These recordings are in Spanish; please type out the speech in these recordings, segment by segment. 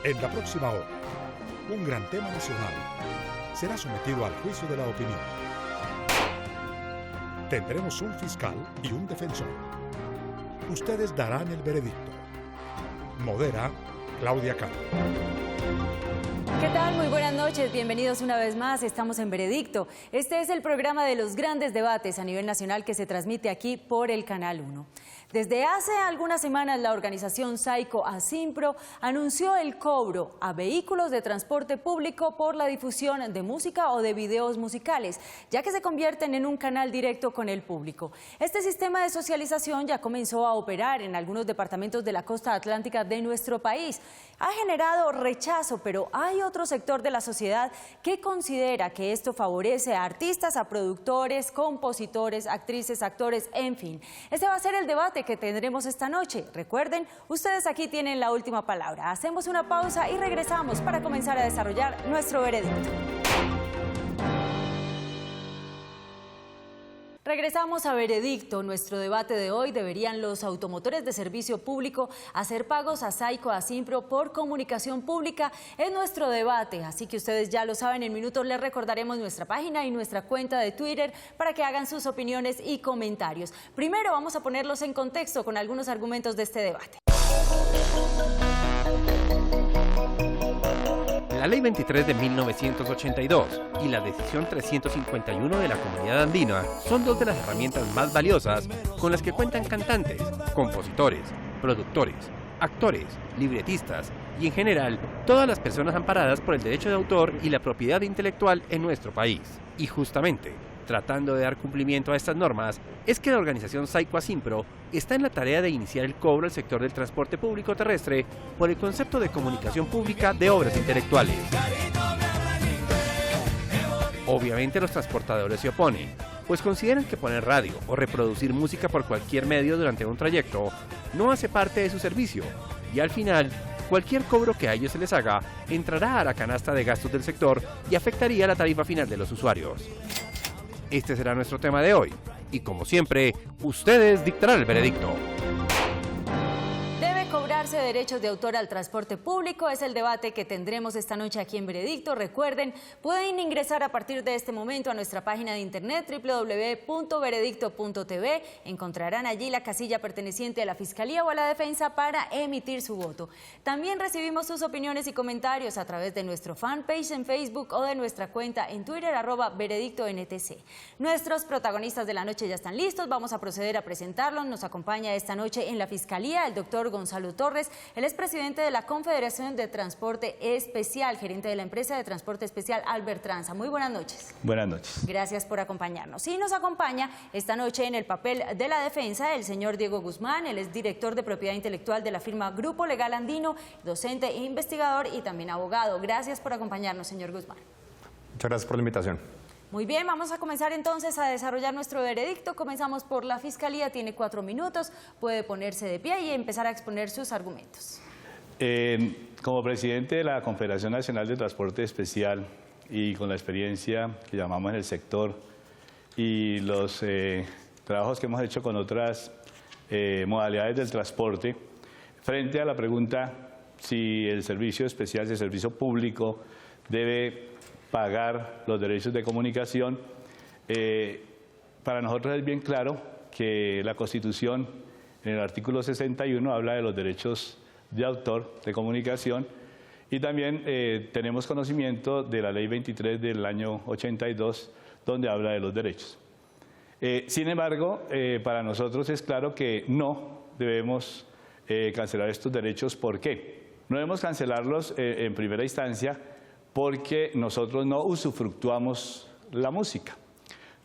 En la próxima hora, un gran tema nacional será sometido al juicio de la opinión. Tendremos un fiscal y un defensor. Ustedes darán el veredicto. Modera Claudia Cano. ¿Qué tal? Muy buenas noches, bienvenidos una vez más, estamos en Veredicto. Este es el programa de los grandes debates a nivel nacional que se transmite aquí por el Canal 1. Desde hace algunas semanas la organización Saico Asimpro anunció el cobro a vehículos de transporte público por la difusión de música o de videos musicales, ya que se convierten en un canal directo con el público. Este sistema de socialización ya comenzó a operar en algunos departamentos de la costa atlántica de nuestro país. Ha generado rechazo, pero hay otro sector de la sociedad que considera que esto favorece a artistas, a productores, compositores, actrices, actores, en fin. Este va a ser el debate que tendremos esta noche. Recuerden, ustedes aquí tienen la última palabra. Hacemos una pausa y regresamos para comenzar a desarrollar nuestro veredicto. Regresamos a Veredicto. Nuestro debate de hoy: ¿deberían los automotores de servicio público hacer pagos a Saico Asimpro por comunicación pública? Es nuestro debate, así que ustedes ya lo saben. En minutos les recordaremos nuestra página y nuestra cuenta de Twitter para que hagan sus opiniones y comentarios. Primero vamos a ponerlos en contexto con algunos argumentos de este debate. La Ley 23 de 1982 y la Decisión 351 de la Comunidad Andina son dos de las herramientas más valiosas con las que cuentan cantantes, compositores, productores, actores, libretistas y en general todas las personas amparadas por el derecho de autor y la propiedad intelectual en nuestro país. Y justamente, tratando de dar cumplimiento a estas normas, es que la organización Saico Asimpro está en la tarea de iniciar el cobro al sector del transporte público terrestre por el concepto de comunicación pública de obras intelectuales. Obviamente los transportadores se oponen, pues consideran que poner radio o reproducir música por cualquier medio durante un trayecto no hace parte de su servicio y al final cualquier cobro que a ellos se les haga entrará a la canasta de gastos del sector y afectaría la tarifa final de los usuarios. Este será nuestro tema de hoy y, como siempre, ustedes dictarán el veredicto. ¿Debe cobrarse derechos de autor al transporte público? Es el debate que tendremos esta noche aquí en Veredicto. Recuerden, pueden ingresar a partir de este momento a nuestra página de internet www.veredicto.tv. Encontrarán allí la casilla perteneciente a la Fiscalía o a la Defensa para emitir su voto. También recibimos sus opiniones y comentarios a través de nuestro fanpage en Facebook o de nuestra cuenta en Twitter, @veredictontc. Nuestros protagonistas de la noche ya están listos. Vamos a proceder a presentarlos. Nos acompaña esta noche en la Fiscalía el doctor Gonzalo Torres. Él es presidente de la Confederación de Transporte Especial, gerente de la empresa de transporte especial Albertranza. Muy buenas noches. Buenas noches. Gracias por acompañarnos. Y nos acompaña esta noche en el papel de la defensa el señor Diego Guzmán. Él es director de propiedad intelectual de la firma Grupo Legal Andino, docente e investigador y también abogado. Gracias por acompañarnos, señor Guzmán. Muchas gracias por la invitación. Muy bien, vamos a comenzar entonces a desarrollar nuestro veredicto. Comenzamos por la Fiscalía, tiene 4 minutos, puede ponerse de pie y empezar a exponer sus argumentos. Como presidente de la Confederación Nacional de Transporte Especial y con la experiencia que llamamos en el sector y los trabajos que hemos hecho con otras modalidades del transporte, frente a la pregunta si el servicio especial, si el servicio público debe pagar los derechos de comunicación, para nosotros es bien claro que la Constitución en el artículo 61 habla de los derechos de autor de comunicación y también tenemos conocimiento de la Ley 23 del año 82 donde habla de los derechos. Sin embargo, para nosotros es claro que no debemos cancelar estos derechos. ¿Por qué? No debemos cancelarlos en primera instancia porque nosotros no usufructuamos la música.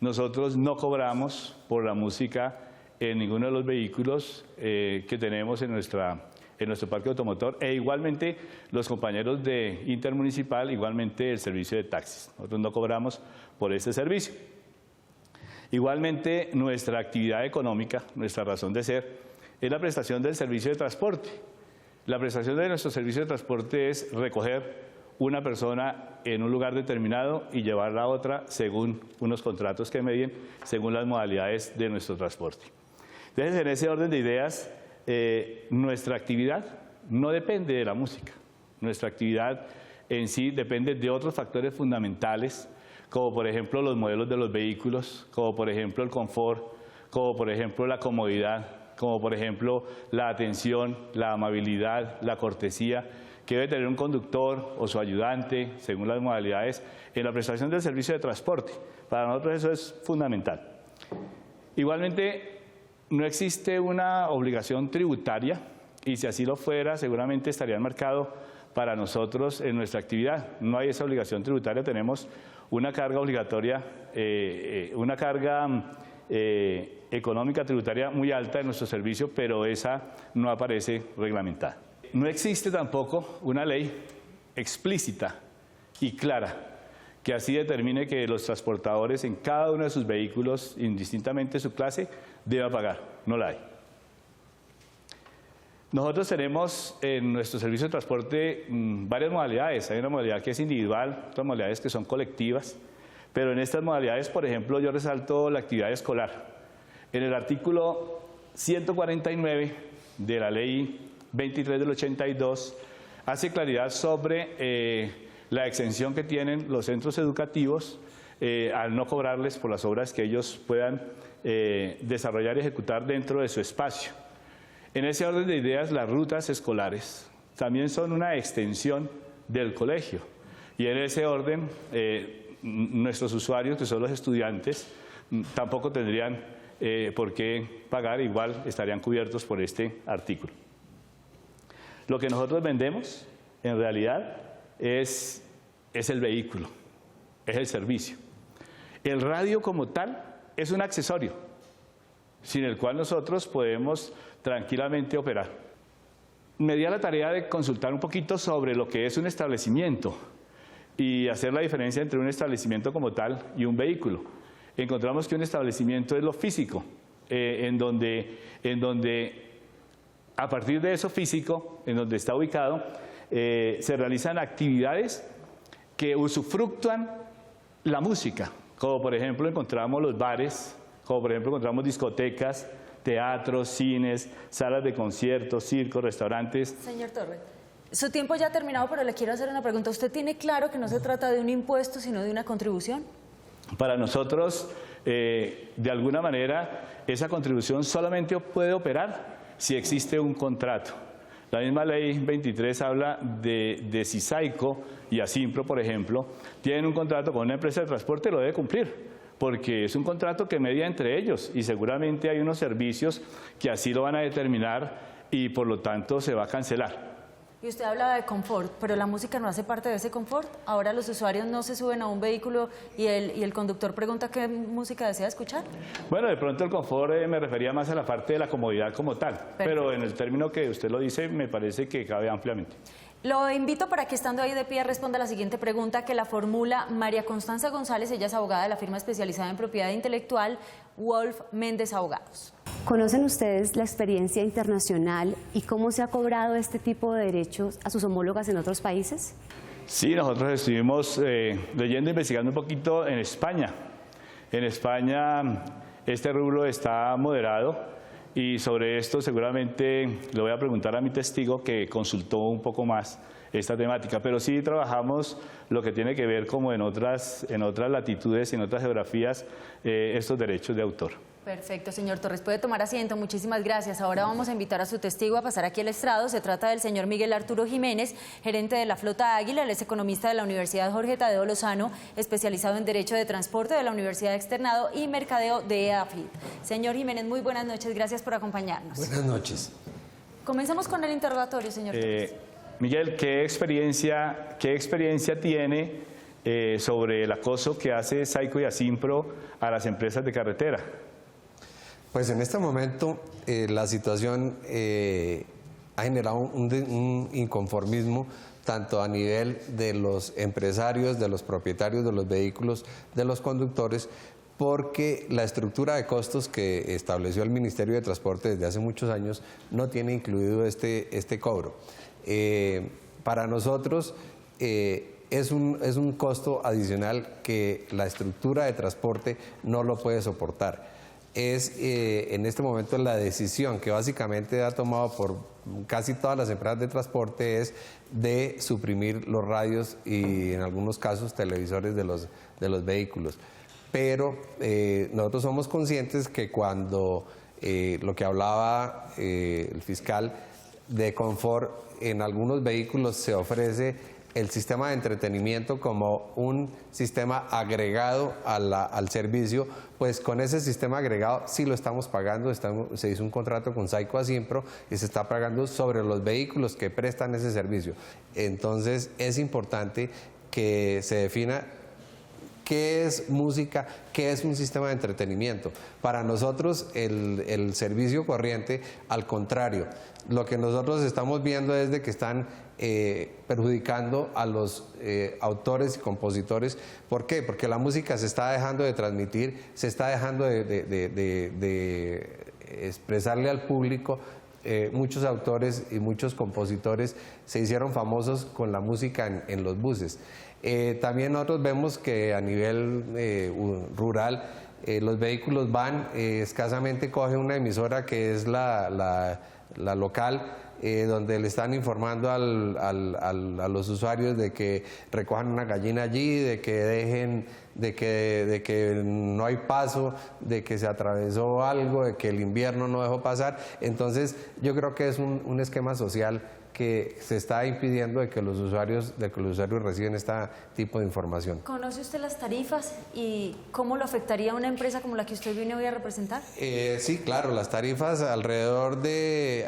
Nosotros no cobramos por la música en ninguno de los vehículos que tenemos en nuestro parque automotor e igualmente los compañeros de Intermunicipal, igualmente el servicio de taxis. Nosotros no cobramos por ese servicio. Igualmente nuestra actividad económica, nuestra razón de ser, es la prestación del servicio de transporte. La prestación de nuestro servicio de transporte es recoger una persona en un lugar determinado y llevarla a otra según unos contratos que medien, según las modalidades de nuestro transporte. Entonces, en ese orden de ideas, nuestra actividad no depende de la música. Nuestra actividad en sí depende de otros factores fundamentales, como por ejemplo los modelos de los vehículos, como por ejemplo el confort, como por ejemplo la comodidad, como por ejemplo la atención, la amabilidad, la cortesía que debe tener un conductor o su ayudante, según las modalidades, en la prestación del servicio de transporte. Para nosotros eso es fundamental. Igualmente, no existe una obligación tributaria, y si así lo fuera, seguramente estaría marcado para nosotros en nuestra actividad. No hay esa obligación tributaria, tenemos una carga obligatoria, una carga económica tributaria muy alta en nuestro servicio, pero esa no aparece reglamentada. No existe tampoco una ley explícita y clara que así determine que los transportadores en cada uno de sus vehículos, indistintamente su clase, deba pagar. No la hay. Nosotros tenemos en nuestro servicio de transporte varias modalidades. Hay una modalidad que es individual, otras modalidades que son colectivas, pero en estas modalidades, por ejemplo, yo resalto la actividad escolar. En el artículo 149 de la ley 23 del 82 hace claridad sobre la exención que tienen los centros educativos al no cobrarles por las obras que ellos puedan desarrollar y ejecutar dentro de su espacio. En ese orden de ideas, las rutas escolares también son una extensión del colegio, y en ese orden nuestros usuarios, que son los estudiantes, tampoco tendrían por qué pagar, igual estarían cubiertos por este artículo. Lo que nosotros vendemos, en realidad, es el vehículo, es el servicio. El radio como tal es un accesorio, sin el cual nosotros podemos tranquilamente operar. Me di a la tarea de consultar un poquito sobre lo que es un establecimiento y hacer la diferencia entre un establecimiento como tal y un vehículo. Encontramos que un establecimiento es lo físico, en donde a partir de eso físico, en donde está ubicado, se realizan actividades que usufructúan la música, como por ejemplo encontramos los bares, como por ejemplo encontramos discotecas, teatros, cines, salas de conciertos, circos, restaurantes. Señor Torres, su tiempo ya ha terminado, pero le quiero hacer una pregunta. ¿Usted tiene claro que no se trata de un impuesto, sino de una contribución? Para nosotros, de alguna manera, esa contribución solamente puede operar si existe un contrato. La misma ley 23 habla de si Saico y Asimpro, por ejemplo, tienen un contrato con una empresa de transporte, lo debe cumplir, porque es un contrato que media entre ellos y seguramente hay unos servicios que así lo van a determinar y por lo tanto se va a cancelar. Y usted hablaba de confort, pero la música no hace parte de ese confort. Ahora los usuarios no se suben a un vehículo y el conductor pregunta qué música desea escuchar. Bueno, de pronto el confort me refería más a la parte de la comodidad como tal, pero en el término que usted lo dice me parece que cabe ampliamente. Lo invito para que estando ahí de pie responda la siguiente pregunta que la formula María Constanza González. Ella es abogada de la firma especializada en propiedad intelectual Wolf Méndez Abogados. ¿Conocen ustedes la experiencia internacional y cómo se ha cobrado este tipo de derechos a sus homólogas en otros países? Sí, nosotros estuvimos leyendo e investigando un poquito en España. En España este rubro está moderado y sobre esto seguramente le voy a preguntar a mi testigo que consultó un poco más esta temática, pero sí trabajamos lo que tiene que ver como en otras latitudes y en otras geografías estos derechos de autor. Perfecto, señor Torres, puede tomar asiento, muchísimas gracias. Ahora vamos a invitar a su testigo a pasar aquí al estrado. Se trata del señor Miguel Arturo Jiménez, gerente de la Flota Águila. Él es economista de la Universidad Jorge Tadeo Lozano, especializado en Derecho de Transporte de la Universidad Externado y Mercadeo de EAFID. Señor Jiménez, muy buenas noches, gracias por acompañarnos. Buenas noches. Comenzamos con el interrogatorio, señor Torres. Miguel, ¿qué experiencia tiene sobre el acoso que hace Saico y Asimpro a las empresas de carretera? Pues en este momento la situación ha generado un inconformismo tanto a nivel de los empresarios, de los propietarios de los vehículos, de los conductores, porque la estructura de costos que estableció el Ministerio de Transporte desde hace muchos años no tiene incluido este cobro. Para nosotros es un costo adicional que la estructura de transporte no lo puede soportar. es en este momento la decisión que básicamente ha tomado por casi todas las empresas de transporte es de suprimir los radios y en algunos casos televisores de los vehículos. Pero nosotros somos conscientes que cuando lo que hablaba el fiscal de confort, en algunos vehículos se ofrece el sistema de entretenimiento como un sistema agregado al servicio, pues con ese sistema agregado sí lo estamos pagando, se hizo un contrato con Saico Asimpro y se está pagando sobre los vehículos que prestan ese servicio. Entonces es importante que se defina qué es música, qué es un sistema de entretenimiento. Para nosotros el servicio corriente, al contrario, lo que nosotros estamos viendo es de que están perjudicando a los autores y compositores. ¿Por qué? Porque la música se está dejando de transmitir, se está dejando de expresarle al público. Muchos autores y muchos compositores se hicieron famosos con la música en los buses. También nosotros vemos que a nivel rural los vehículos van, escasamente coge una emisora que es la local, donde le están informando a los usuarios de que recojan una gallina allí, de que dejen, de que no hay paso, de que se atravesó algo, de que el invierno no dejó pasar. Entonces yo creo que es un esquema social que se está impidiendo de que los usuarios reciben este tipo de información. ¿Conoce usted las tarifas y cómo lo afectaría a una empresa como la que usted viene hoy a representar? Sí, claro, las tarifas alrededor de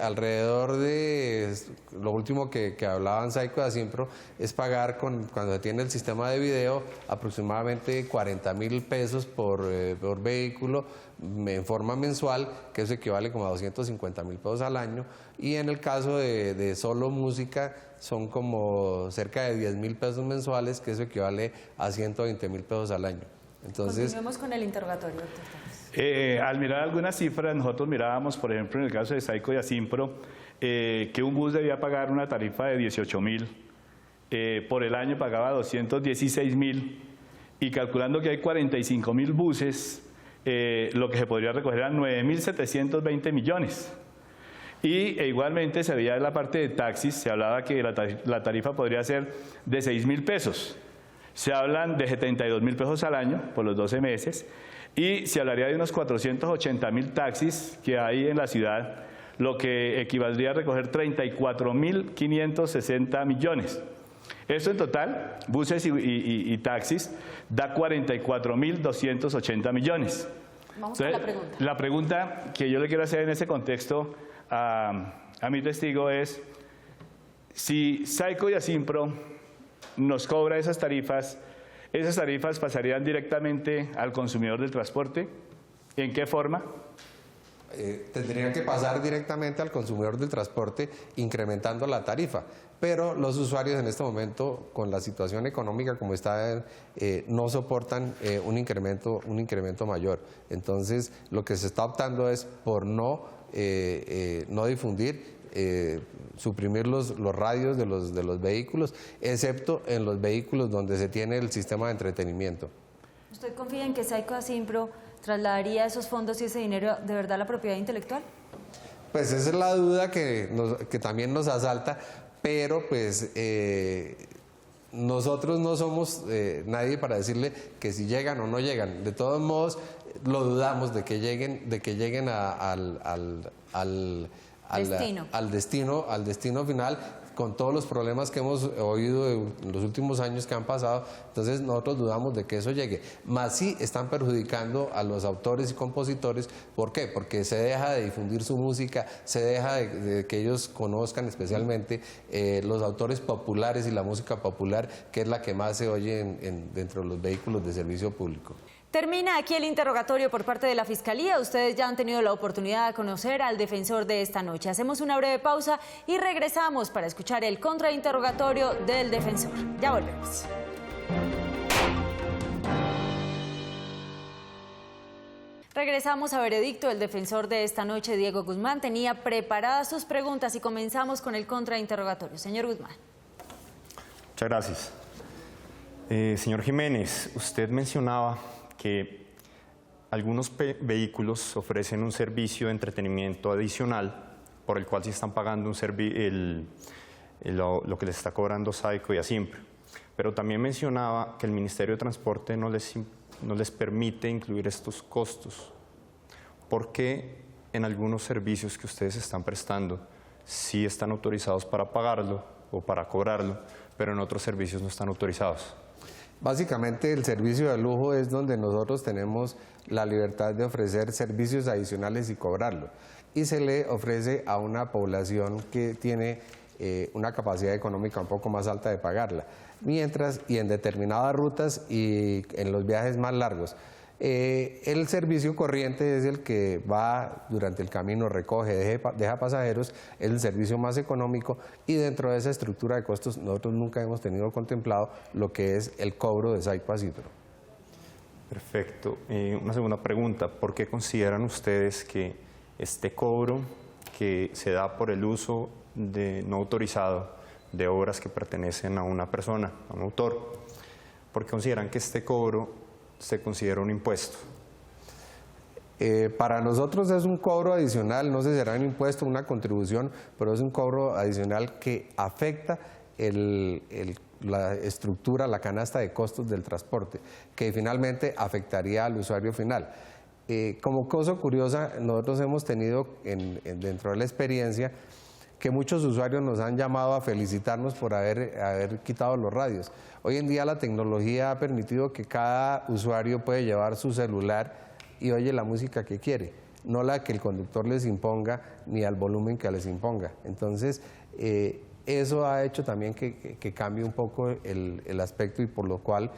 lo último que hablaban Saico Asimpro es pagar cuando se tiene el sistema de video aproximadamente 40.000 pesos por vehículo en forma mensual, que eso equivale como a 250.000 pesos al año, y en el caso de solo música son como cerca de 10.000 pesos mensuales, que eso equivale a 120.000 pesos al año. Entonces, continuemos con el interrogatorio, doctor. Al mirar algunas cifras, nosotros mirábamos, por ejemplo, en el caso de Saico y Asimpro, que un bus debía pagar una tarifa de 18.000, por el año pagaba 216.000, y calculando que hay 45.000 buses, lo que se podría recoger eran 9.720 millones. Y igualmente se veía en la parte de taxis, se hablaba que la tarifa podría ser de 6.000 pesos. Se hablan de 72.000 pesos al año por los 12 meses y se hablaría de unos 480.000 taxis que hay en la ciudad, lo que equivaldría a recoger 34.560 millones. Esto en total, buses y taxis, da 44.280 millones. Vamos a la pregunta. La pregunta que yo le quiero hacer en ese contexto a mi testigo es, si Saico y Asimpro nos cobra esas tarifas pasarían directamente al consumidor del transporte. ¿En qué forma? Tendrían que pasar directamente al consumidor del transporte incrementando la tarifa, pero los usuarios en este momento, con la situación económica como está, no soportan un incremento mayor. Entonces, lo que se está optando es por no difundir, suprimir los radios de los vehículos, excepto en los vehículos donde se tiene el sistema de entretenimiento. ¿Usted confía en que Saico Asimpro trasladaría esos fondos y ese dinero de verdad a la propiedad intelectual? Pues esa es la duda que también nos asalta, pero pues nosotros no somos nadie para decirle que si llegan o no llegan. De todos modos, lo dudamos de que lleguen al destino final, con todos los problemas que hemos oído en los últimos años que han pasado. Entonces nosotros dudamos de que eso llegue. Más sí están perjudicando a los autores y compositores. ¿Por qué? Porque se deja de difundir su música, se deja de que ellos conozcan especialmente los autores populares y la música popular, que es la que más se oye dentro de los vehículos de servicio público. Termina aquí el interrogatorio por parte de la Fiscalía. Ustedes ya han tenido la oportunidad de conocer al defensor de esta noche. Hacemos una breve pausa y regresamos para escuchar el contrainterrogatorio del defensor. Ya volvemos. Regresamos a Veredicto. El defensor de esta noche, Diego Guzmán, tenía preparadas sus preguntas y comenzamos con el contrainterrogatorio. Señor Guzmán. Muchas gracias. Señor Jiménez, usted mencionaba que algunos vehículos ofrecen un servicio de entretenimiento adicional por el cual sí están pagando lo que les está cobrando Saico y Asimpro. Pero también mencionaba que el Ministerio de Transporte no les permite incluir estos costos. ¿Por qué en algunos servicios que ustedes están prestando sí están autorizados para pagarlo o para cobrarlo, pero en otros servicios no están autorizados? Básicamente el servicio de lujo es donde nosotros tenemos la libertad de ofrecer servicios adicionales y cobrarlo. Y se le ofrece a una población que tiene una capacidad económica un poco más alta de pagarla. Mientras, y en determinadas rutas y en los viajes más largos, el servicio corriente es el que va durante el camino, recoge, deja pasajeros, es el servicio más económico, y dentro de esa estructura de costos nosotros nunca hemos tenido contemplado lo que es el cobro de Saico Asimpro. Perfecto. Una segunda pregunta, ¿por qué consideran ustedes que este cobro que se da por el uso no autorizado de obras que pertenecen a una persona, a un autor, por qué consideran que este cobro se considera un impuesto? Para nosotros es un cobro adicional, no sé si será un impuesto, una contribución, pero es un cobro adicional que afecta la estructura, la canasta de costos del transporte, que finalmente afectaría al usuario final. Como cosa curiosa, nosotros hemos tenido dentro de la experiencia que muchos usuarios nos han llamado a felicitarnos por haber quitado los radios. Hoy en día la tecnología ha permitido que cada usuario puede llevar su celular y oye la música que quiere, no la que el conductor les imponga ni al volumen que les imponga. Entonces, eso ha hecho también que cambie un poco el aspecto, y por lo cual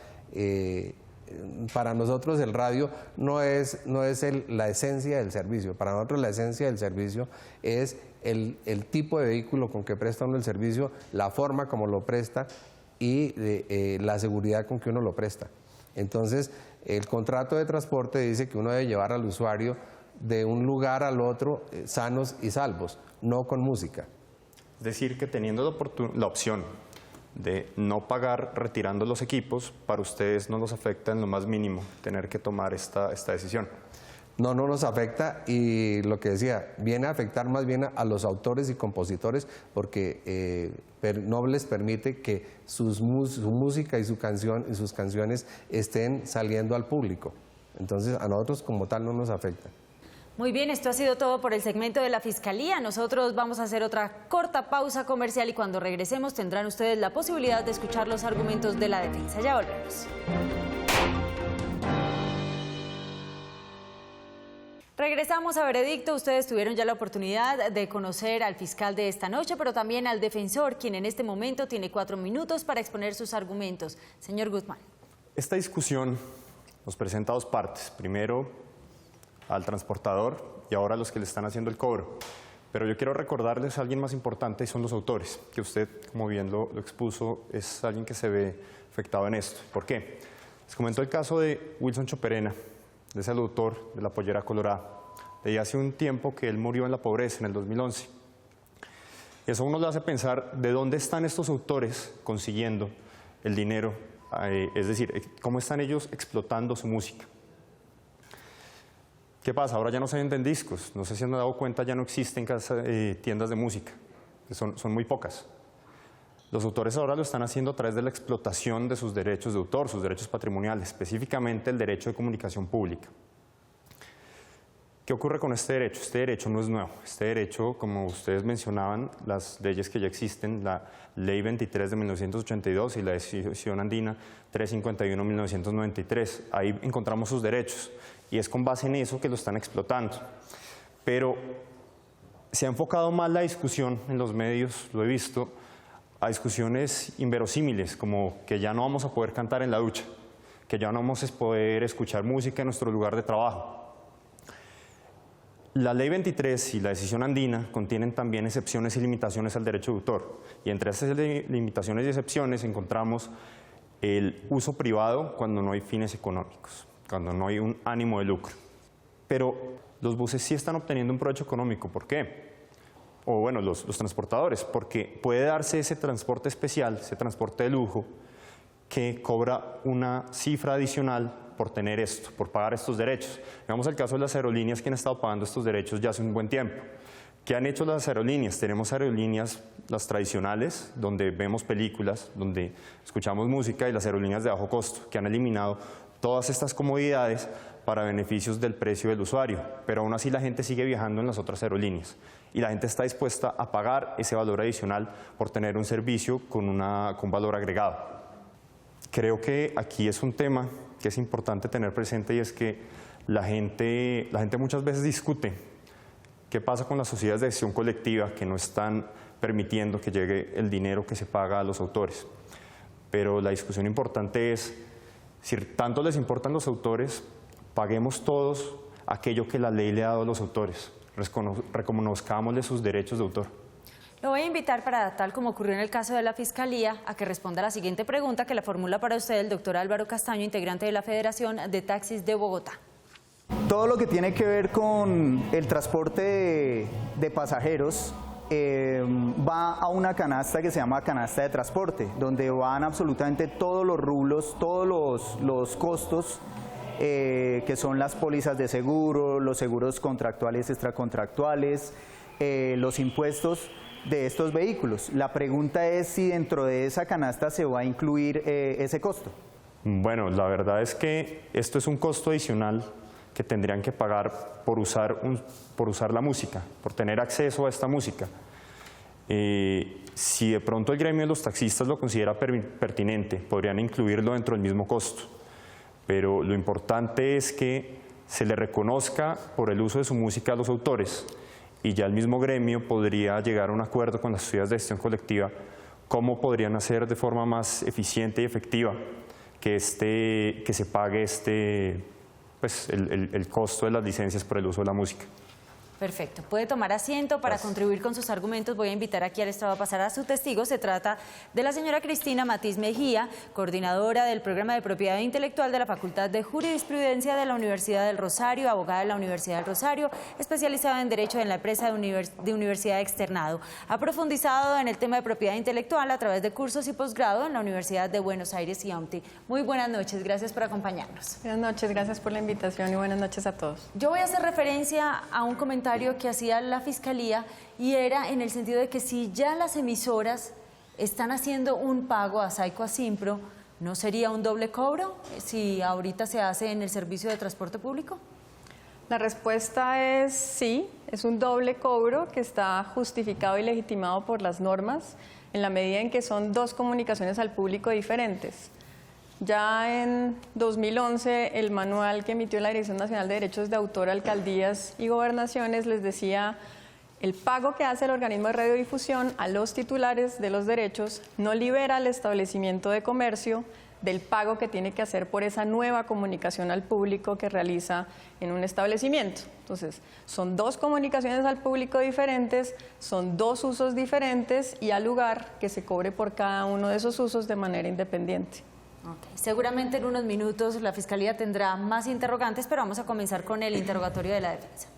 para nosotros el radio no es la esencia del servicio. Para nosotros la esencia del servicio es el tipo de vehículo con que presta uno el servicio, la forma como lo presta y la seguridad con que uno lo presta. Entonces, el contrato de transporte dice que uno debe llevar al usuario de un lugar al otro sanos y salvos, no con música. Es decir, que teniendo la opción de no pagar retirando los equipos, para ustedes no nos afecta en lo más mínimo tener que tomar esta decisión. No nos afecta, y lo que decía, viene a afectar más bien a los autores y compositores, porque no les permite que su música y sus canciones estén saliendo al público. Entonces a nosotros como tal no nos afecta. Muy bien, esto ha sido todo por el segmento de la Fiscalía. Nosotros vamos a hacer otra corta pausa comercial y cuando regresemos tendrán ustedes la posibilidad de escuchar los argumentos de la defensa. Ya volvemos. Regresamos a Veredicto. Ustedes tuvieron ya la oportunidad de conocer al fiscal de esta noche, pero también al defensor, quien en este momento tiene 4 minutos para exponer sus argumentos. Señor Guzmán. Esta discusión nos presenta dos partes. Primero, al transportador y ahora a los que le están haciendo el cobro. Pero yo quiero recordarles a alguien más importante, y son los autores, que usted, como bien lo expuso, es alguien que se ve afectado en esto. ¿Por qué? Les comentó el caso de Wilson Choperena, de ese autor de La Pollera Colorada. Leí hace un tiempo que él murió en la pobreza, en el 2011. Y eso a uno le hace pensar de dónde están estos autores consiguiendo el dinero, es decir, cómo están ellos explotando su música. ¿Qué pasa? Ahora ya no se venden discos, no sé si han dado cuenta, ya no existen tiendas de música, son muy pocas. Los autores ahora lo están haciendo a través de la explotación de sus derechos de autor, sus derechos patrimoniales, específicamente el derecho de comunicación pública. ¿Qué ocurre con este derecho? Este derecho no es nuevo. Este derecho, como ustedes mencionaban, las leyes que ya existen, la Ley 23 de 1982 y la Decisión Andina 351 de 1993, ahí encontramos sus derechos. Y es con base en eso que lo están explotando. Pero se ha enfocado más la discusión en los medios, lo he visto, a discusiones inverosímiles, como que ya no vamos a poder cantar en la ducha, que ya no vamos a poder escuchar música en nuestro lugar de trabajo. La Ley 23 y la Decisión Andina contienen también excepciones y limitaciones al derecho de autor. Y entre esas limitaciones y excepciones encontramos el uso privado cuando no hay fines económicos, cuando no hay un ánimo de lucro. Pero los buses sí están obteniendo un provecho económico. ¿Por qué? O bueno, los transportadores, porque puede darse ese transporte especial, ese transporte de lujo, que cobra una cifra adicional por tener esto, por pagar estos derechos. Veamos el caso de las aerolíneas que han estado pagando estos derechos ya hace un buen tiempo. ¿Qué han hecho las aerolíneas? Tenemos aerolíneas, las tradicionales, donde vemos películas, donde escuchamos música, y las aerolíneas de bajo costo, que han eliminado todas estas comodidades para beneficios del precio del usuario, pero aún así la gente sigue viajando en las otras aerolíneas y la gente está dispuesta a pagar ese valor adicional por tener un servicio con valor agregado. Creo que aquí es un tema que es importante tener presente, y es que la gente muchas veces discute qué pasa con las sociedades de gestión colectiva que no están permitiendo que llegue el dinero que se paga a los autores. Pero la discusión importante es, si tanto les importan los autores, paguemos todos aquello que la ley le ha dado a los autores, reconozcámosle sus derechos de autor. Lo voy a invitar para, tal como ocurrió en el caso de la Fiscalía, a que responda a la siguiente pregunta que la formula para usted el doctor Álvaro Castaño, integrante de la Federación de Taxis de Bogotá. Todo lo que tiene que ver con el transporte de pasajeros va a una canasta que se llama canasta de transporte, donde van absolutamente todos los rublos, todos los costos que son las pólizas de seguro, los seguros contractuales, extracontractuales, los impuestos de estos vehículos. La pregunta es si dentro de esa canasta se va a incluir ese costo. Bueno, la verdad es que esto es un costo adicional que tendrían que pagar por usar la música, por tener acceso a esta música. Si de pronto el gremio de los taxistas lo considera pertinente, podrían incluirlo dentro del mismo costo. Pero lo importante es que se le reconozca por el uso de su música a los autores, y ya el mismo gremio podría llegar a un acuerdo con las sociedades de gestión colectiva cómo podrían hacer de forma más eficiente y efectiva que se pague el costo de las licencias por el uso de la música. Perfecto. Puede tomar asiento para contribuir con sus argumentos. Voy a invitar aquí al estrado a pasar a su testigo. Se trata de la señora Cristina Matiz Mejía, coordinadora del programa de propiedad intelectual de la Facultad de Jurisprudencia de la Universidad del Rosario, abogada de la Universidad del Rosario, especializada en Derecho en la empresa de Universidad Externado. Ha profundizado en el tema de propiedad intelectual a través de cursos y posgrado en la Universidad de Buenos Aires y OMTI. Muy buenas noches. Gracias por acompañarnos. Buenas noches. Gracias por la invitación y buenas noches a todos. Yo voy a hacer referencia a un comentario que hacía la Fiscalía, y era en el sentido de que si ya las emisoras están haciendo un pago a Saico Asimpro, ¿no sería un doble cobro si ahorita se hace en el servicio de transporte público? La respuesta es sí, es un doble cobro que está justificado y legitimado por las normas en la medida en que son dos comunicaciones al público diferentes. Ya en 2011, el manual que emitió la Dirección Nacional de Derechos de Autor, Alcaldías y Gobernaciones les decía: el pago que hace el organismo de radiodifusión a los titulares de los derechos no libera al establecimiento de comercio del pago que tiene que hacer por esa nueva comunicación al público que realiza en un establecimiento. Entonces, son dos comunicaciones al público diferentes, son dos usos diferentes, y al lugar que se cobre por cada uno de esos usos de manera independiente. Okay. Seguramente en unos minutos la Fiscalía tendrá más interrogantes, pero vamos a comenzar con el interrogatorio de la defensa.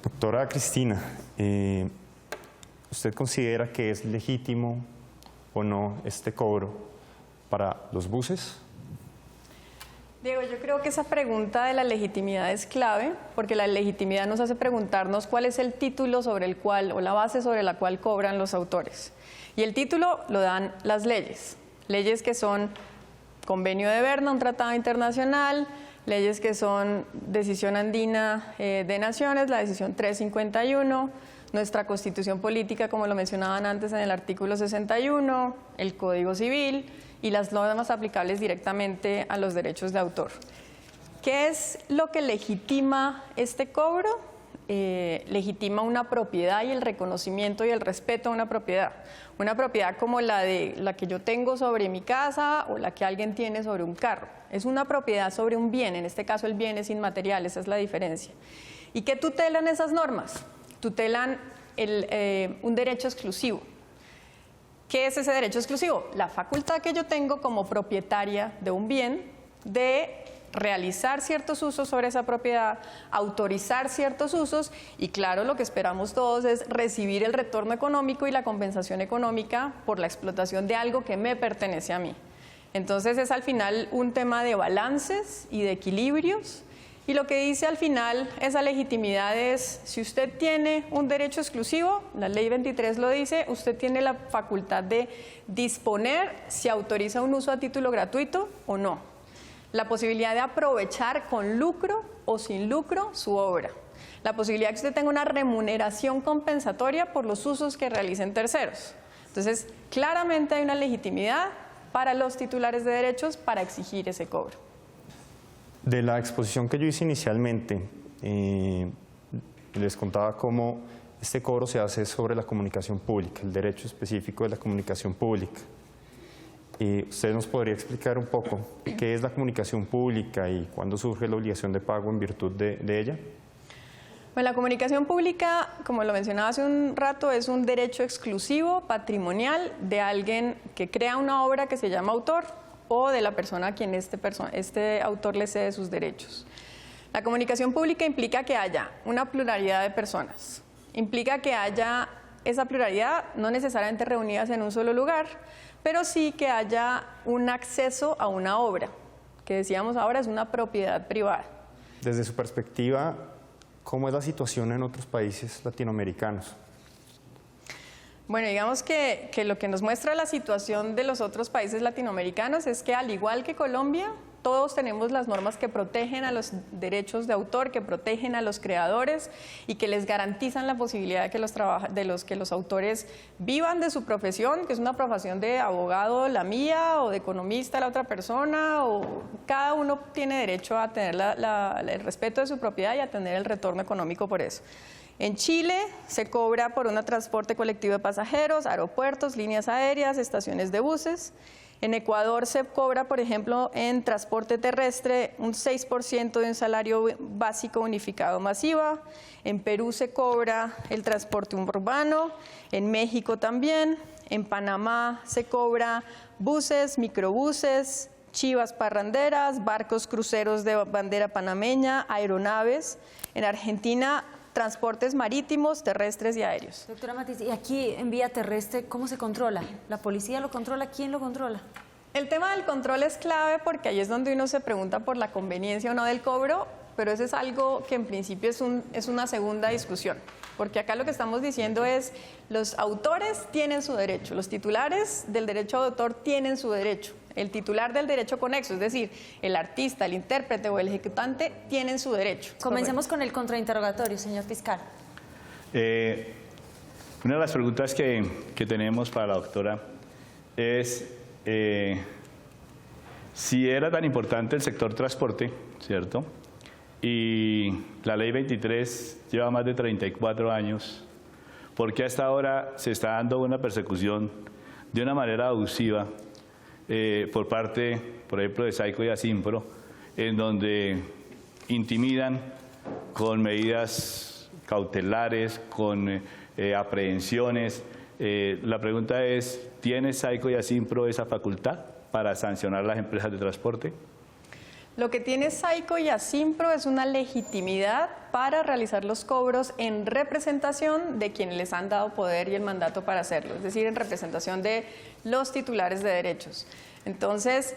Doctora Cristina, ¿usted considera que es legítimo o no este cobro para los buses? Diego, yo creo que esa pregunta de la legitimidad es clave, porque la legitimidad nos hace preguntarnos cuál es el título sobre el cual, o la base sobre la cual cobran los autores. Y el título lo dan las leyes. Leyes que son Convenio de Berna, un tratado internacional, leyes que son Decisión Andina de Naciones, la Decisión 351, nuestra Constitución Política, como lo mencionaban antes en el artículo 61, el Código Civil y las normas aplicables directamente a los derechos de autor. ¿Qué es lo que legitima este cobro? Legitima una propiedad y el reconocimiento y el respeto a una propiedad. Una propiedad como la que yo tengo sobre mi casa o la que alguien tiene sobre un carro. Es una propiedad sobre un bien, en este caso el bien es inmaterial, esa es la diferencia. ¿Y qué tutelan esas normas? Tutelan un derecho exclusivo. ¿Qué es ese derecho exclusivo? La facultad que yo tengo como propietaria de un bien de realizar ciertos usos sobre esa propiedad, autorizar ciertos usos y claro, lo que esperamos todos es recibir el retorno económico y la compensación económica por la explotación de algo que me pertenece a mí. Entonces es al final un tema de balances y de equilibrios. Y lo que dice al final esa legitimidad es, si usted tiene un derecho exclusivo, la ley 23 lo dice, usted tiene la facultad de disponer si autoriza un uso a título gratuito o no. La posibilidad de aprovechar con lucro o sin lucro su obra. La posibilidad de que usted tenga una remuneración compensatoria por los usos que realicen terceros. Entonces, claramente hay una legitimidad para los titulares de derechos para exigir ese cobro. De la exposición que yo hice inicialmente, les contaba cómo este cobro se hace sobre la comunicación pública, el derecho específico de la comunicación pública. ¿Usted nos podría explicar un poco qué es la comunicación pública y cuándo surge la obligación de pago en virtud de ella? Bueno, la comunicación pública, como lo mencionaba hace un rato, es un derecho exclusivo patrimonial de alguien que crea una obra que se llama autor o de la persona a quien este autor le cede sus derechos. La comunicación pública implica que haya una pluralidad de personas, implica que haya esa pluralidad no necesariamente reunidas en un solo lugar, pero sí que haya un acceso a una obra, que decíamos ahora es una propiedad privada. Desde su perspectiva, ¿cómo es la situación en otros países latinoamericanos? Bueno, digamos que lo que nos muestra la situación de los otros países latinoamericanos es que al igual que Colombia, todos tenemos las normas que protegen a los derechos de autor, que protegen a los creadores y que les garantizan la posibilidad de que los autores vivan de su profesión, que es una profesión de abogado la mía o de economista la otra persona, o cada uno tiene derecho a tener el respeto de su propiedad y a tener el retorno económico por eso. En Chile se cobra por un transporte colectivo de pasajeros, aeropuertos, líneas aéreas, estaciones de buses. En Ecuador se cobra, por ejemplo, en transporte terrestre un 6% de un salario básico unificado masiva. En Perú se cobra el transporte urbano, en México también. En Panamá se cobra buses, microbuses, chivas parranderas, barcos cruceros de bandera panameña, aeronaves. En Argentina, transportes marítimos, terrestres y aéreos. Doctora Matiz, ¿y aquí en vía terrestre cómo se controla? ¿La policía lo controla? ¿Quién lo controla? El tema del control es clave porque ahí es donde uno se pregunta por la conveniencia o no del cobro, pero eso es algo que en principio es una segunda discusión. Porque acá lo que estamos diciendo es, los autores tienen su derecho, los titulares del derecho de autor tienen su derecho. El titular del derecho conexo, es decir, el artista, el intérprete o el ejecutante tienen su derecho. Comencemos con el contrainterrogatorio, señor fiscal. Una de las preguntas que tenemos para la doctora es si era tan importante el sector transporte, ¿cierto? Y la ley 23 lleva más de 34 años, ¿por qué hasta ahora se está dando una persecución de una manera abusiva por parte, por ejemplo, de Saico y Asimpro, en donde intimidan con medidas cautelares, con aprehensiones? La pregunta es, ¿tiene Saico y Asimpro esa facultad para sancionar a las empresas de transporte? Lo que tiene Saico y Asimpro es una legitimidad para realizar los cobros en representación de quienes les han dado poder y el mandato para hacerlo, es decir, en representación de los titulares de derechos. Entonces,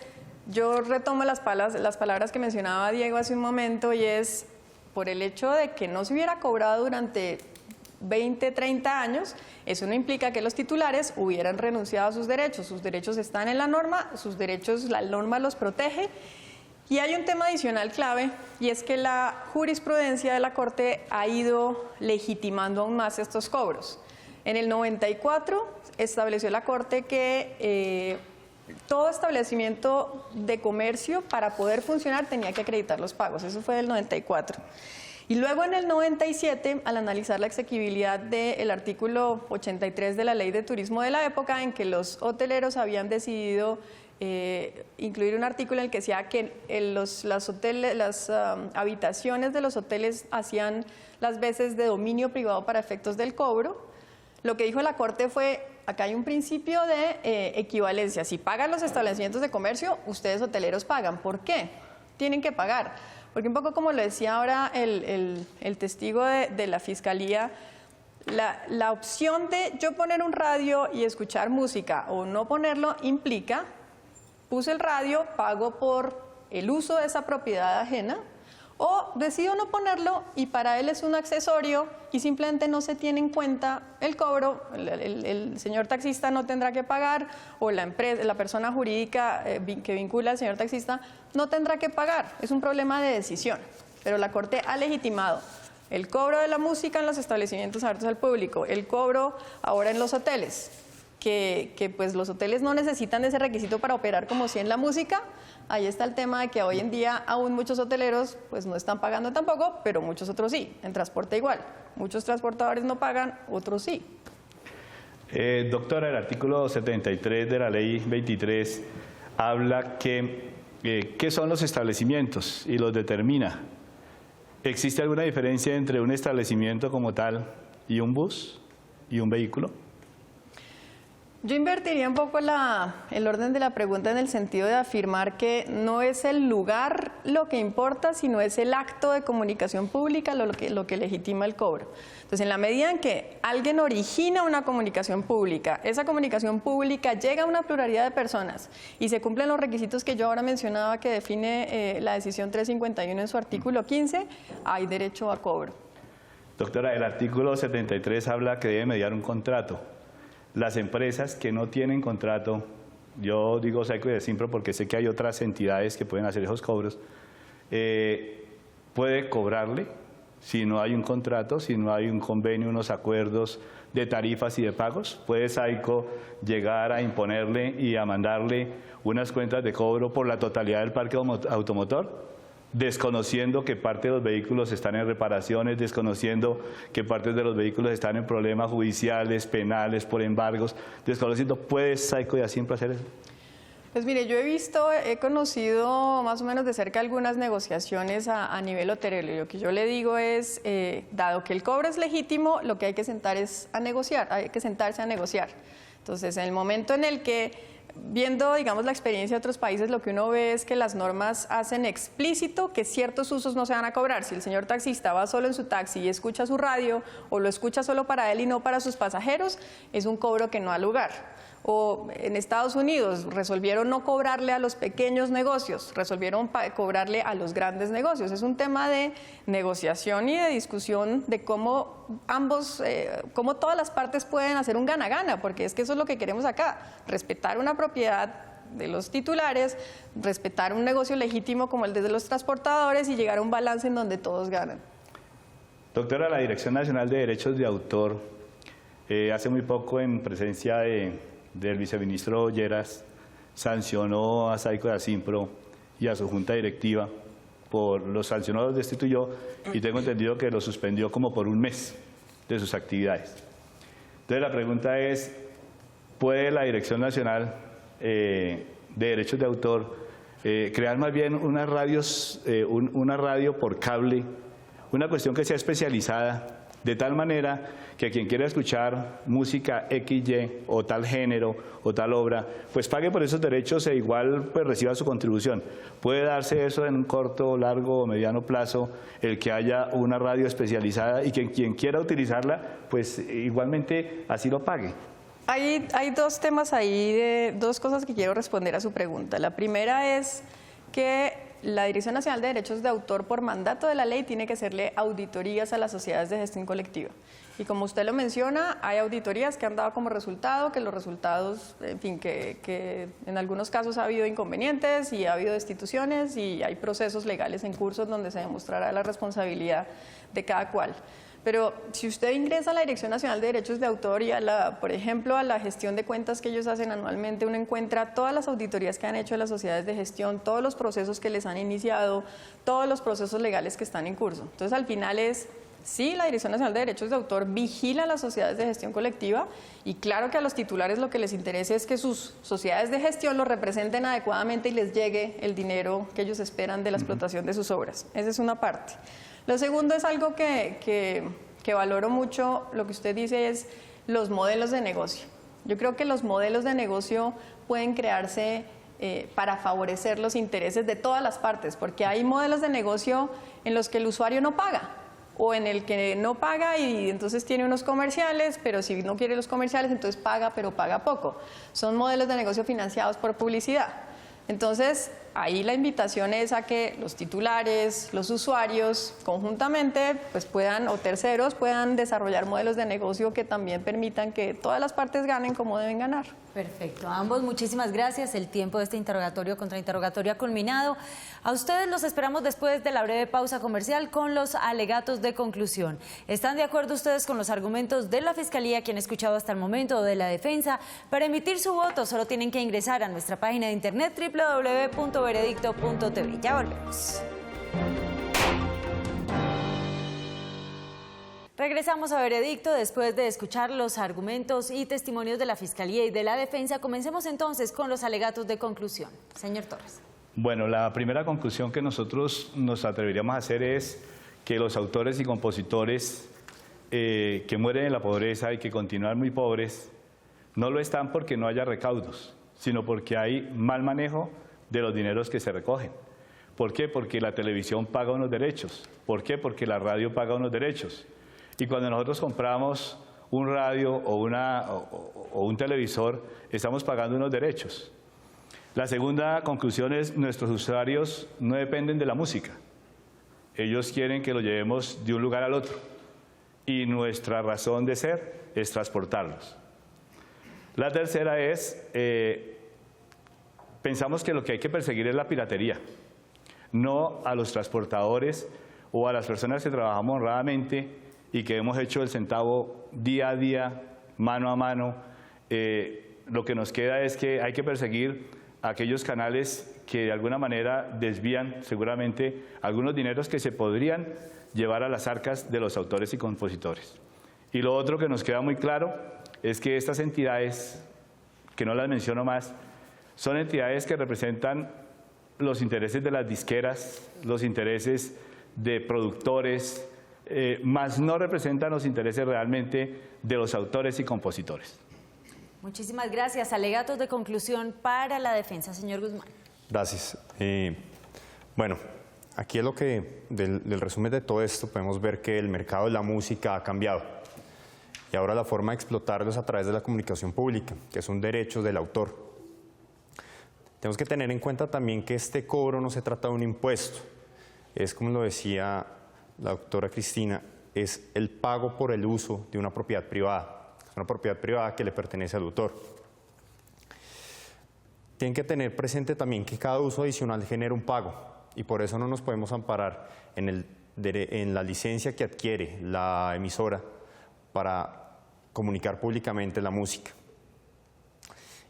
yo retomo las palabras que mencionaba Diego hace un momento, y es por el hecho de que no se hubiera cobrado durante 20, 30 años, eso no implica que los titulares hubieran renunciado a sus derechos están en la norma, sus derechos, la norma los protege. Y hay un tema adicional clave, y es que la jurisprudencia de la Corte ha ido legitimando aún más estos cobros. En el 94 estableció la Corte que todo establecimiento de comercio para poder funcionar tenía que acreditar los pagos, eso fue del 94. Y luego en el 97, al analizar la exequibilidad del artículo 83 de la Ley de Turismo de la época, en que los hoteleros habían decidido incluir un artículo en el que decía que las habitaciones de los hoteles hacían las veces de dominio privado para efectos del cobro, lo que dijo la Corte fue, acá hay un principio de equivalencia, si pagan los establecimientos de comercio, ustedes hoteleros pagan. ¿Por qué? tienen que pagar. Porque un poco como lo decía ahora el testigo de la Fiscalía, la opción de yo poner un radio y escuchar música o no ponerlo implica, puse el radio, pago por el uso de esa propiedad ajena, o decido no ponerlo y para él es un accesorio y simplemente no se tiene en cuenta el cobro, el señor taxista no tendrá que pagar o la empresa, la persona jurídica que vincula al señor taxista no tendrá que pagar. Es un problema de decisión, pero la Corte ha legitimado el cobro de la música en los establecimientos abiertos al público, el cobro ahora en los hoteles, que pues los hoteles no necesitan de ese requisito para operar como si en la música. Ahí está el tema de que hoy en día aún muchos hoteleros pues no están pagando tampoco, pero muchos otros sí. En transporte igual. Muchos transportadores no pagan, otros sí. Doctora, el artículo 73 de la ley 23 habla que qué son los establecimientos y los determina. ¿Existe alguna diferencia entre un establecimiento como tal y un bus y un vehículo? Yo invertiría un poco el orden de la pregunta en el sentido de afirmar que no es el lugar lo que importa, sino es el acto de comunicación pública lo que legitima el cobro. Entonces, en la medida en que alguien origina una comunicación pública, esa comunicación pública llega a una pluralidad de personas y se cumplen los requisitos que yo ahora mencionaba que define la decisión 351 en su artículo 15, hay derecho a cobro. Doctora, el artículo 73 habla que debe mediar un contrato. Las empresas que no tienen contrato, yo digo Saico y Asimpro porque sé que hay otras entidades que pueden hacer esos cobros, puede cobrarle si no hay un contrato, si no hay un convenio, unos acuerdos de tarifas y de pagos. Puede Saico llegar a imponerle y a mandarle unas cuentas de cobro por la totalidad del parque automotor, desconociendo que parte de los vehículos están en reparaciones, desconociendo que parte de los vehículos están en problemas judiciales, penales, por embargos, desconociendo. ¿Puede Saico y Asimpro hacer eso? Pues mire, yo he conocido más o menos de cerca algunas negociaciones a nivel hotelero y lo que yo le digo es, dado que el cobro es legítimo, lo que hay que sentarse a negociar. Entonces, en el momento en el que viendo, digamos, la experiencia de otros países, lo que uno ve es que las normas hacen explícito que ciertos usos no se van a cobrar. Si el señor taxista va solo en su taxi y escucha su radio o lo escucha solo para él y no para sus pasajeros, es un cobro que no ha lugar. O en Estados Unidos resolvieron no cobrarle a los pequeños negocios, resolvieron cobrarle a los grandes negocios. Es un tema de negociación y de discusión de cómo cómo todas las partes pueden hacer un gana-gana, porque es que eso es lo que queremos acá, respetar una propiedad de los titulares, respetar un negocio legítimo como el de los transportadores y llegar a un balance en donde todos ganan. Doctora, la Dirección Nacional de Derechos de Autor, hace muy poco en presencia del viceministro Lleras, sancionó a Saico de Asimpro y a su junta directiva, los sancionó, los destituyó y tengo entendido que los suspendió como por un mes de sus actividades. Entonces la pregunta es, ¿puede la Dirección Nacional de Derechos de Autor crear más bien una radio por cable, una cuestión que sea especializada, de tal manera que quien quiera escuchar música XY o tal género o tal obra, pues pague por esos derechos e igual pues reciba su contribución? ¿Puede darse eso en un corto, largo o mediano plazo, el que haya una radio especializada y que quien quiera utilizarla, pues igualmente así lo pague? Hay dos temas ahí, dos cosas que quiero responder a su pregunta. La primera es que la Dirección Nacional de Derechos de Autor, por mandato de la ley, tiene que hacerle auditorías a las sociedades de gestión colectiva. Y como usted lo menciona, hay auditorías que han dado como resultado que los resultados, en fin, que en algunos casos ha habido inconvenientes y ha habido destituciones y hay procesos legales en curso donde se demostrará la responsabilidad de cada cual. Pero si usted ingresa a la Dirección Nacional de Derechos de Autor y por ejemplo, a la gestión de cuentas que ellos hacen anualmente, uno encuentra todas las auditorías que han hecho las sociedades de gestión, todos los procesos que les han iniciado, todos los procesos legales que están en curso. Entonces, al final sí, la Dirección Nacional de Derechos de Autor vigila a las sociedades de gestión colectiva y claro que a los titulares lo que les interesa es que sus sociedades de gestión los representen adecuadamente y les llegue el dinero que ellos esperan de la explotación de sus obras. Esa es una parte. Lo segundo es algo que valoro mucho, lo que usted dice es los modelos de negocio. Yo creo que los modelos de negocio pueden crearse para favorecer los intereses de todas las partes, porque hay modelos de negocio en los que el usuario no paga, o en el que no paga y entonces tiene unos comerciales, pero si no quiere los comerciales, entonces paga, pero paga poco. Son modelos de negocio financiados por publicidad. Entonces, ahí la invitación es a que los titulares, los usuarios, conjuntamente, pues puedan, o terceros, puedan desarrollar modelos de negocio que también permitan que todas las partes ganen como deben ganar. Perfecto. A ambos muchísimas gracias. El tiempo de este interrogatorio contrainterrogatorio ha culminado. A ustedes los esperamos después de la breve pausa comercial con los alegatos de conclusión. ¿Están de acuerdo ustedes con los argumentos de la Fiscalía que han escuchado hasta el momento o de la defensa? Para emitir su voto solo tienen que ingresar a nuestra página de internet www.veredicto.tv. Ya volvemos. Regresamos a Veredicto después de escuchar los argumentos y testimonios de la Fiscalía y de la Defensa. Comencemos entonces con los alegatos de conclusión. Señor Torres. Bueno, la primera conclusión que nosotros nos atreveríamos a hacer es que los autores y compositores que mueren en la pobreza y que continúan muy pobres, no lo están porque no haya recaudos, sino porque hay mal manejo de los dineros que se recogen. ¿Por qué? Porque la televisión paga unos derechos. ¿Por qué? Porque la radio paga unos derechos. Y cuando nosotros compramos un radio o un televisor, estamos pagando unos derechos. La segunda conclusión es: nuestros usuarios no dependen de la música. Ellos quieren que lo llevemos de un lugar al otro. Y nuestra razón de ser es transportarlos. La tercera es, pensamos que lo que hay que perseguir es la piratería, no a los transportadores o a las personas que trabajamos honradamente y que hemos hecho el centavo día a día, mano a mano. Lo que nos queda es que hay que perseguir a aquellos canales que de alguna manera desvían seguramente algunos dineros que se podrían llevar a las arcas de los autores y compositores. Y lo otro que nos queda muy claro es que estas entidades, que no las menciono más, son entidades que representan los intereses de las disqueras, los intereses de productores, más no representan los intereses realmente de los autores y compositores. Muchísimas gracias. Alegatos de conclusión para la defensa, señor Guzmán. Gracias. Bueno, aquí es lo que, del resumen de todo esto, podemos ver que el mercado de la música ha cambiado. Y ahora la forma de explotarlo es a través de la comunicación pública, que es un derecho del autor. Tenemos que tener en cuenta también que este cobro no se trata de un impuesto. Es, como lo decía la doctora Cristina, es el pago por el uso de una propiedad privada. Es una propiedad privada que le pertenece al autor. Tienen que tener presente también que cada uso adicional genera un pago y por eso no nos podemos amparar en la licencia que adquiere la emisora para comunicar públicamente la música.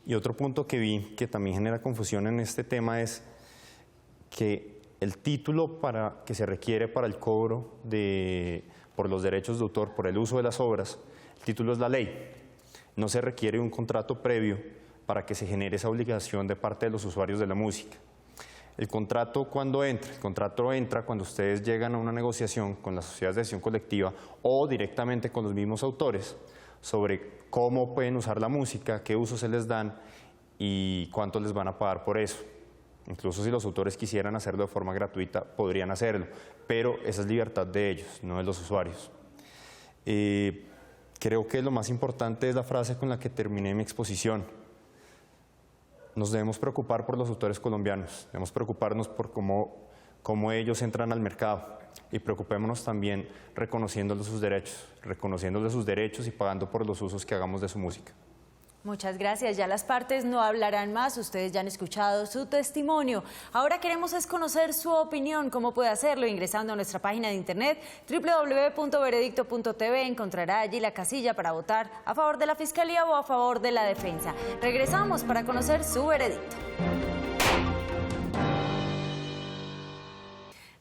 Y otro punto que vi que también genera confusión en este tema es que el título que se requiere para el cobro por los derechos de autor, por el uso de las obras, el título es la ley. No se requiere un contrato previo para que se genere esa obligación de parte de los usuarios de la música. El contrato, ¿cuándo entra? El contrato entra cuando ustedes llegan a una negociación con las sociedades de acción colectiva o directamente con los mismos autores sobre cómo pueden usar la música, qué usos se les dan y cuánto les van a pagar por eso. Incluso si los autores quisieran hacerlo de forma gratuita, podrían hacerlo, pero esa es libertad de ellos, no de los usuarios. Creo que lo más importante es la frase con la que terminé mi exposición. Nos debemos preocupar por los autores colombianos, debemos preocuparnos por cómo ellos entran al mercado y preocupémonos también reconociéndoles sus derechos y pagando por los usos que hagamos de su música. Muchas gracias. Ya las partes no hablarán más. Ustedes ya han escuchado su testimonio. Ahora queremos es conocer su opinión. ¿Cómo puede hacerlo? Ingresando a nuestra página de internet www.veredicto.tv. Encontrará allí la casilla para votar a favor de la Fiscalía o a favor de la defensa. Regresamos para conocer su veredicto.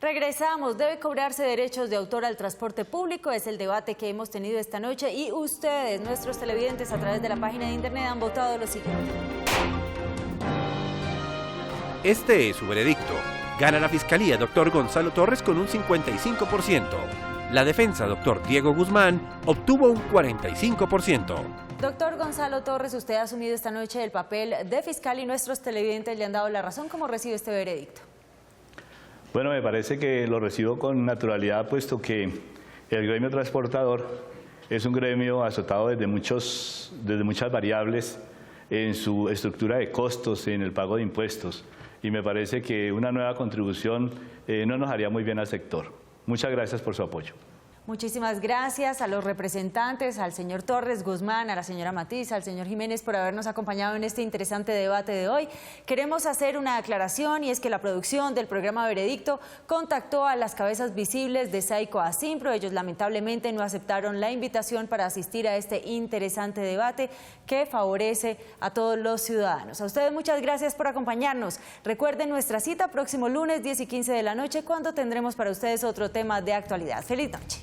Regresamos. ¿Debe cobrarse derechos de autor al transporte público? Es el debate que hemos tenido esta noche y ustedes, nuestros televidentes, a través de la página de internet han votado lo siguiente. Este es su veredicto. Gana la Fiscalía, doctor Gonzalo Torres, con un 55%. La defensa, doctor Diego Guzmán, obtuvo un 45%. Doctor Gonzalo Torres, usted ha asumido esta noche el papel de fiscal y nuestros televidentes le han dado la razón. ¿Cómo recibe este veredicto? Bueno, me parece que lo recibo con naturalidad, puesto que el gremio transportador es un gremio azotado desde muchas variables en su estructura de costos, en el pago de impuestos. Y me parece que una nueva contribución no nos haría muy bien al sector. Muchas gracias por su apoyo. Muchísimas gracias a los representantes, al señor Torres, Guzmán, a la señora Matiz, al señor Jiménez por habernos acompañado en este interesante debate de hoy. Queremos hacer una aclaración y es que la producción del programa Veredicto contactó a las cabezas visibles de Saico Asimpro. Ellos lamentablemente no aceptaron la invitación para asistir a este interesante debate que favorece a todos los ciudadanos. A ustedes muchas gracias por acompañarnos. Recuerden nuestra cita próximo lunes 10 y 15 de la noche cuando tendremos para ustedes otro tema de actualidad. ¡Feliz noche!